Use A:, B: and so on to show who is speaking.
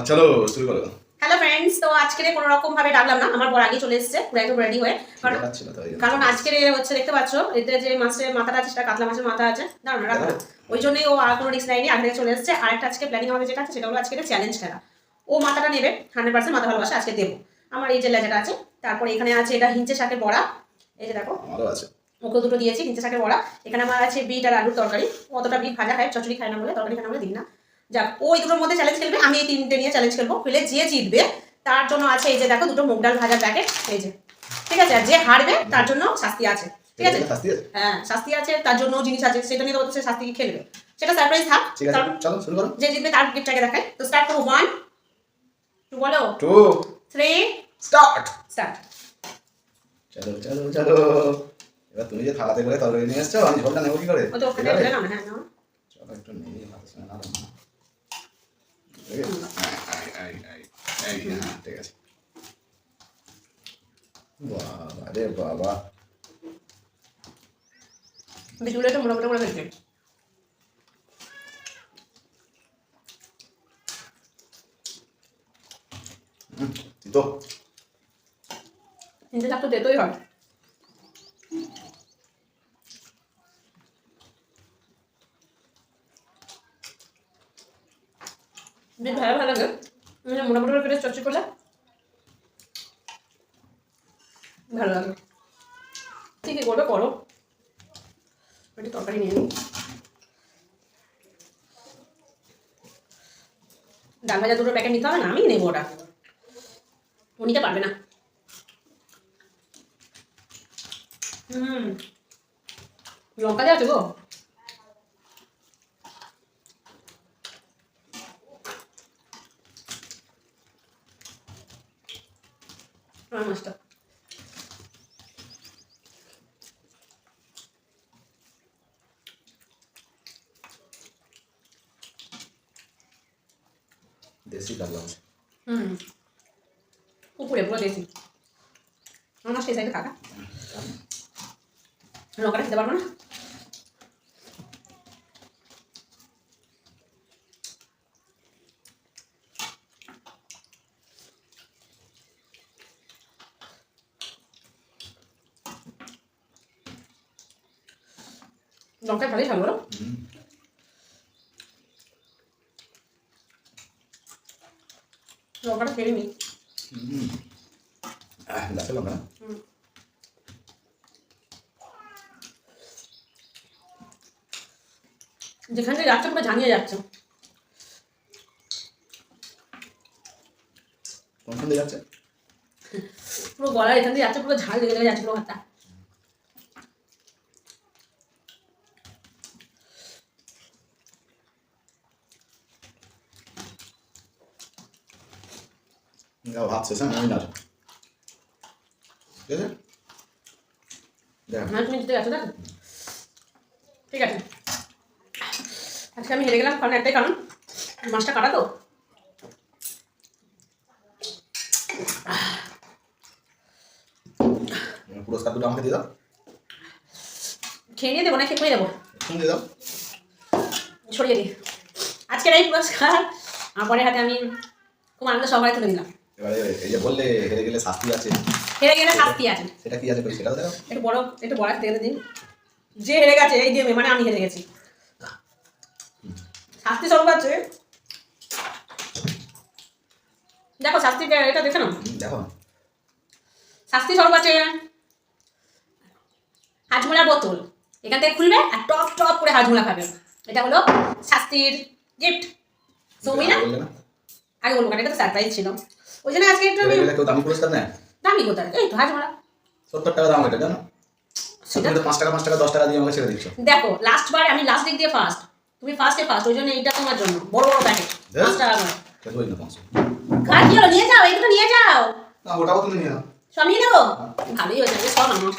A: চলো শুরু করো।
B: হ্যালো ফ্রেন্ডস, তো আজকে কোনো রকম ভাবে ডাকলাম না, আমার বর আগে চলে এসেছে পুরো একদম রেডি হয়ে। কারণ আজকে হচ্ছে দেখতে পাচ্ছ এতে যে মাছের মাথাটা আছে সেটা কাতলা মাছের মাথা আছে, দাঁড়ানো রাখো, ওই জন্যই ও আর কোনো রিস্ক নেয়নি, আগে থেকে চলে এসেছে। আর একটা আজকে প্ল্যানিং আমাদের যেটা আছে সেটা হলো আজকে চ্যালেঞ্জ খেলা। ও মাথাটা নেবে 100% মাথা ভালোবাসা আজকে দেবো। আমার এই যে লেজাটা আছে, তারপরে এখানে আছে এটা হিঞ্চে শাকের বড়া, এই যে দেখো
A: আমারও আছে,
B: ওকে দুটো দিয়েছি হিঞ্চে শাকের বড়া। এখানে আমার আছে বিট আর আলুর তরকারি, অতটা বিট ভাজা খায়, চচড়ি খায় না বলে তরকারি খায় না বলে দিই না। যাক, ওই দুটোর মধ্যে চ্যালেঞ্জ খেলবে, আমি এই তিনটে নিয়ে চ্যালেঞ্জ খেলবো। খেলে যে জিতবে তার জন্য আছে এই যে দেখো দুটো মুগ ডাল ভাজার প্যাকেট, এই যে, ঠিক আছে। আর যে হারবে তার জন্য শাস্তি আছে, ঠিক আছে? হ্যাঁ, শাস্তি আছে, তার জন্য জিনিস আছে, সেটা নিয়ে তো হচ্ছে শাস্তি কি খেলবে সেটা সারপ্রাইজ থাক।
A: চলো শুরু করো।
B: যে জিতবে তার গিফটটাকে দেখাই। তো স্টার্ট করো। 1 2 বলো,
A: 2
B: 3
A: স্টার্ট। চলো চলো চলো, এবার তুমি যে থালাতে করে তরকারি নিয়ে এসছো, আমি ঝোলটা নেবো কি করে?
B: ও তো ওখানে ঢেলে নাও না। হ্যাঁ নাও,
A: চলো একটু নেই, হাতে সঙ্গে নাও। ঠিক আছে। বাবা রে বাবা,
B: বিজুলে তো মোটামুটি করে ফেলছে।
A: তো
B: হিন্দে শাক তো তেতোই হয়। বেশ ভালো ভালো লাগে, মোটামুটি করে কেটে চচ্চড়ি করলে ভালো লাগে। ঠিক আছে, করবে করো, একটু তরকারি নিয়ে নিই। ডাল ভাজা দুটো প্যাকেট নিতে হবে না, আমি নেবো ওটা, ও নিতে পারবে না। লঙ্কা দেওয়া আছে গো। মাছটা
A: দেশি কাতলা মাছ।
B: উপরে পুরো দেশি। আমার সেই সাইডে কাকা লঙ্কাটা খেতে পারবো না। লঙ্কা ভালোই খাবো, লঙ্কাটা খেয়ে নি।
A: গাছের লঙ্কা না?
B: যেখান থেকে যাচ্ছে পুরো ঝানিয়ে যাচ্ছে।
A: কোনখান দিয়ে যাচ্ছে?
B: পুরো গলার এখান দিয়ে যাচ্ছে, পুরো ঝাল লেগে লেগে যাচ্ছে পুরো হাতটা।
A: ভাত শেষ, আমি না ঠিক আছে।
B: হ্যাঁ, তুমি জিতে গেছো, দেখো। ঠিক আছে, আজকে আমি হেরে গেলাম, কারণ একটাই কারণ, মাছটা কাটা তো।
A: পুরস্কার দুটো আমাকে দিয়ে দাও।
B: খেয়ে নিয়ে দেবো না, খেয়ে দেবো,
A: দিয়ে দাও,
B: ছড়িয়ে দিই। আজকের এই পুরস্কার আমার পরের হাতে আমি খুব আনন্দ সহকারে তুলে দিলাম।
A: এবারে এই যে বললে হেরে গেলে শাস্তি আছে,
B: হেরে গেলে শাস্তি আছে,
A: সেটা কি আছে সেটা দাও।
B: একটু বড় দেখে দিন। যে হেরে গেছে এই গেমে, মানে আমি হেরে গেছি, শাস্তি স্বরূপ আছে। দেখো শাস্তি, এটা দেখে নাও,
A: দেখো
B: শাস্তি স্বরূপ আছে হাজমোলার বোতল। এখান থেকে খুলবে আর টপ টপ করে হাজমোলা খাবে, এটা হলো শাস্তির গিফট। সৌমি না আগে বলবো, এটা তো সারপ্রাইজ ছিল, ওই জন্য আজকে একটু
A: কেউ দামি পুরস্কার নেয়।
B: দামি কোথায়, এই তো হাজমোলা
A: 70 টাকা দাম, এটা জানো? সেটা তো 5 টাকা 10 টাকা দিয়ে আমাকে ছেড়ে দিচ্ছ।
B: দেখো লাস্ট বার আমি লাস্ট দিক দিয়ে ফার্স্ট, তুমি ফার্স্টে ফার্স্ট, ওই জন্য এইটা তোমার জন্য বড় বড় প্যাকেট 5 টাকা করে।
A: কতই না 500।
B: খাই কি হলো, নিয়ে যাও, এইগুলো নিয়ে যাও।
A: না ওটাও তুমি নিয়ে নাও।
B: সব নিয়ে নেবো, ভালোই হয়েছে সব আমার।